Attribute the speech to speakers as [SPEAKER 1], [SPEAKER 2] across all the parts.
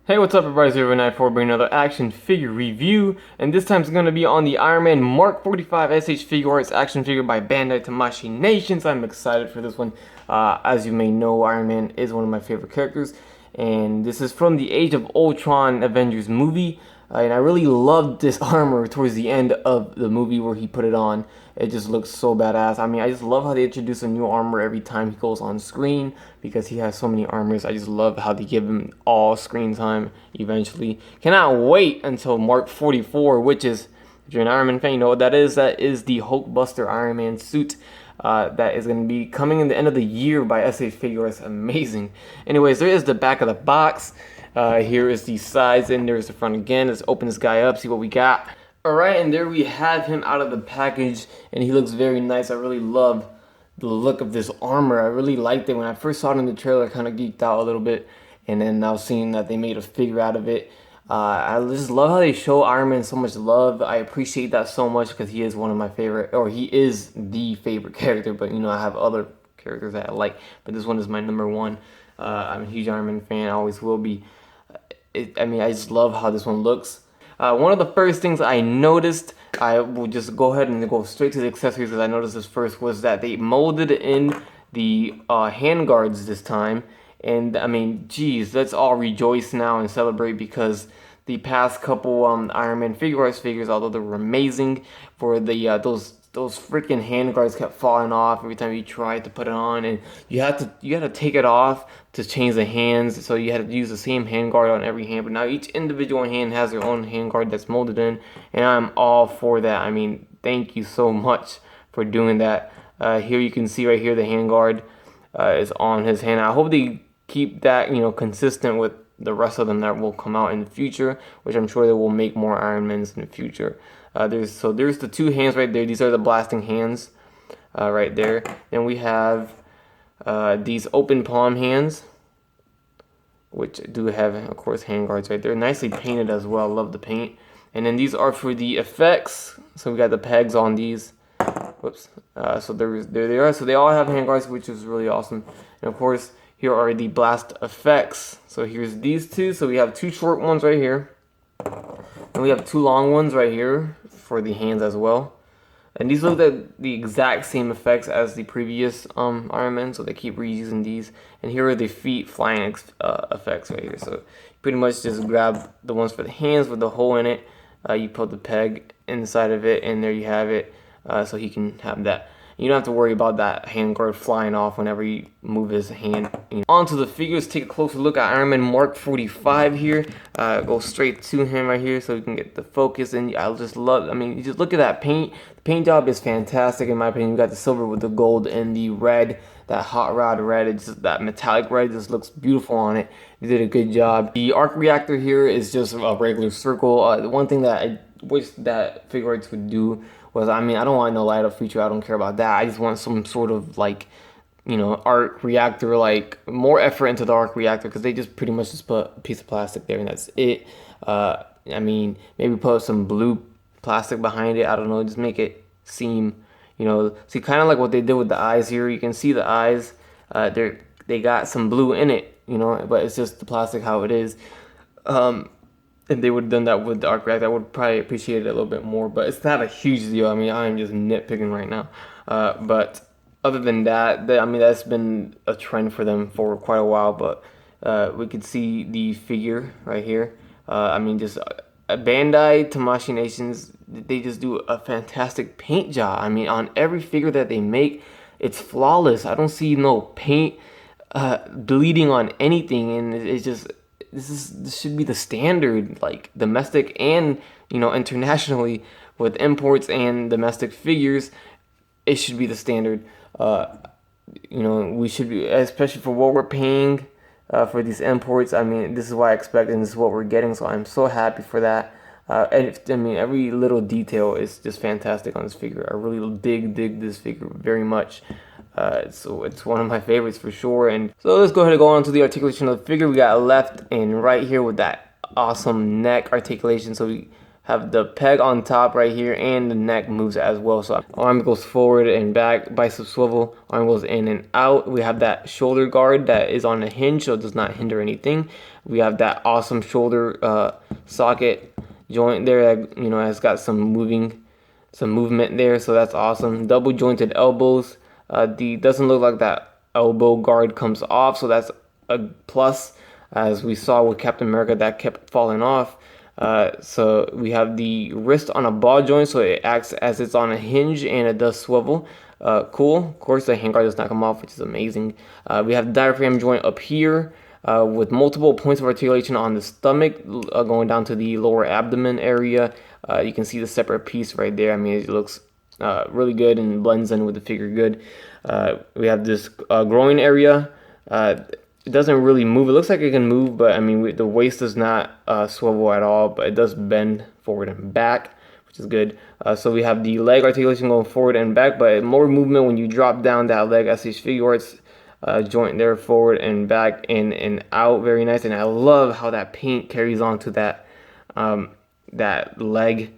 [SPEAKER 1] Hey, what's up everybody, 094 bringing another action figure review, and this time it's going to be on the Iron Man Mark 45 SH Figuarts action figure by Bandai Tamashii Nations. I'm excited for this one. As you may know, Iron Man is one of my favorite characters, and this is from the Age of Ultron Avengers movie. And I really loved this armor towards the end of the movie where he put it on. It just looks so badass. I mean, I just love how they introduce a new armor every time he goes on screen because he has so many armors. I just love how they give him all screen time eventually. Cannot wait until Mark 44, which is, if you're an Iron Man fan, you know what that is. That is the Hulkbuster Iron Man suit. That is going to be coming in the end of the year by SH Figuarts. Amazing. Anyways, there is the back of the box. Here is the sides, and there's the front again. Let's open this guy up, see what we got. Alright, and there we have him out of the package, and he looks very nice. I really love the look of this armor. I really liked it. When I first saw it in the trailer, I kind of geeked out a little bit, and then now seeing that they made a figure out of it. I just love how they show Iron Man so much love. I appreciate that so much because he is one of my favorite, or he is the favorite character, but you know, I have other characters that I like, but this one is my number one. I'm a huge Iron Man fan, I always will be. I mean, I just love how this one looks. One of the first things I noticed, I will just go ahead and go straight to the accessories because I noticed this first, was that they molded in the handguards this time. And I mean, geez, let's all rejoice now and celebrate because the past couple Iron Man Figuarts figures, although they were amazing, for the those freaking handguards kept falling off every time you tried to put it on, and you had to take it off to change the hands, so you had to use the same handguard on every hand. But now each individual hand has their own handguard that's molded in, and I'm all for that. I mean, thank you so much for doing that. Here you can see right here the handguard is on his hand. I hope they keep that, you know, consistent with the rest of them that will come out in the future, which I'm sure they will make more Iron Mans in the future. There's the two hands right there. These are the blasting hands right there. Then we have these open palm hands, which do have, of course, hand guards right there. Nicely painted as well. Love the paint. And then these are for the effects. So we got the pegs on these. Whoops. So there they are. So they all have hand guards, which is really awesome. And of course, here are the blast effects. So here's these two. So we have two short ones right here. And we have two long ones right here for the hands as well. And these look at the exact same effects as the previous Iron Man, so they keep reusing these. And here are the feet flying effects right here. So pretty much just grab the ones for the hands with the hole in it. You put the peg inside of it, and there you have it. So he can have that. You don't have to worry about that handguard flying off whenever you move his hand. Onto the figures, take a closer look at Iron Man Mark 45 here. Go straight to him right here so we can get the focus. And I just love, I mean, you just look at that paint. The paint job is fantastic in my opinion. You got the silver with the gold and the red, that hot rod red. It's just that metallic red just looks beautiful on it. You did a good job. The arc reactor here is just a regular circle. The one thing that I wish that Figuarts would do was, I mean, I don't want no light up feature. I don't care about that. I just want some sort of, like, you know, arc reactor, like more effort into the arc reactor, because they just pretty much just put a piece of plastic there and that's it. I mean, maybe put some blue plastic behind it. I don't know, just make it seem, you know, see, kind of like what they did with the eyes here. You can see the eyes, they got some blue in it, you know, but it's just the plastic how it is. If they would have done that with the arc reactor, I would probably appreciate it a little bit more, but it's not a huge deal. I mean, I'm just nitpicking right now. But other than that, I mean, that's been a trend for them for quite a while, but we could see the figure right here. I mean, just Bandai, Tamashii Nations, they just do a fantastic paint job. I mean, on every figure that they make, it's flawless. I don't see no paint bleeding on anything, and it's just, this should be the standard, like domestic and, you know, internationally, with imports and domestic figures. It should be the standard. You know, we should be, especially for what we're paying for these imports. I mean, this is what I expect and this is what we're getting, so I'm so happy for that. And I mean, every little detail is just fantastic on this figure. I really dig this figure very much. So it's one of my favorites for sure. And so let's go ahead and go on to the articulation of the figure. We got left and right here with that awesome neck articulation. So we have the peg on top right here, and the neck moves as well. So arm goes forward and back, bicep swivel, arm goes in and out. We have that shoulder guard that is on a hinge, so it does not hinder anything. We have that awesome shoulder socket joint there that, you know, has got some movement there, so that's awesome. Double jointed elbows. Doesn't look like that elbow guard comes off, so that's a plus, as we saw with Captain America that kept falling off. So we have the wrist on a ball joint, so it acts as it's on a hinge and it does swivel. Cool. Of course, the handguard does not come off, which is amazing. We have the diaphragm joint up here with multiple points of articulation on the stomach, going down to the lower abdomen area. You can see the separate piece right there. I mean, it looks really good and blends in with the figure good. We have this groin area. It doesn't really move. It looks like it can move, but I mean, the waist does not swivel at all, but it does bend forward and back, which is good. So we have the leg articulation going forward and back, but more movement when you drop down that leg. SH Figuarts joint there, forward and back, in and out. Very nice. And I love how that paint carries on to that that leg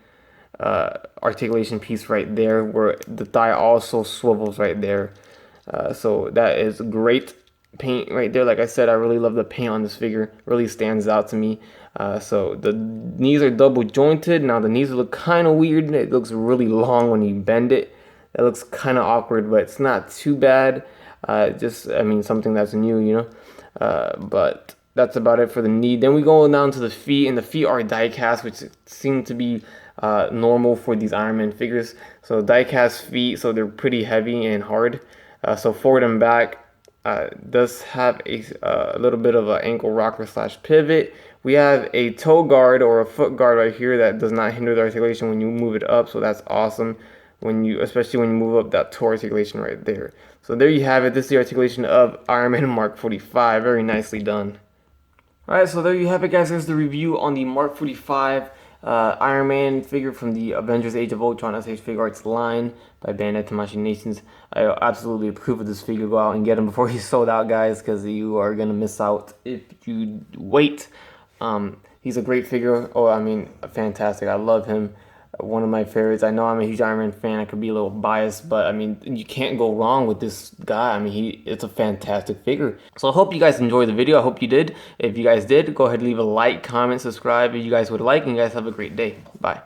[SPEAKER 1] articulation piece right there, where the thigh also swivels right there. So that is great paint right there. Like I said, I really love the paint on this figure. Really stands out to me. So the knees are double jointed. Now the knees look kind of weird. It looks really long when you bend it. It looks kind of awkward, but it's not too bad. Just, I mean, something that's new, you know. But that's about it for the knee. Then we go down to the feet, and the feet are die cast, which seem to be normal for these Iron Man figures. So die cast feet, so they're pretty heavy and hard. So forward and back. Does have a little bit of an ankle rocker / pivot. We have a toe guard or a foot guard right here that does not hinder the articulation when you move it up, so that's awesome, especially when you move up that toe articulation right there. So there you have it. This is the articulation of Iron Man Mark 45. Very nicely done. Alright, so there you have it, guys. Here's the review on the Mark 45 Iron Man figure from the Avengers Age of Ultron SH Figuarts line by Bandai Tamashii Nations. I absolutely approve of this figure. Go out and get him before he's sold out, guys, because you are going to miss out if you wait. He's a great figure. Oh, I mean, fantastic. I love him. One of my favorites. I know I'm a huge Iron Man fan. I could be a little biased, but I mean, you can't go wrong with this guy. I mean, it's a fantastic figure. So I hope you guys enjoyed the video. I hope you did. If you guys did, go ahead and leave a like, comment, subscribe if you guys would like, and you guys have a great day. Bye.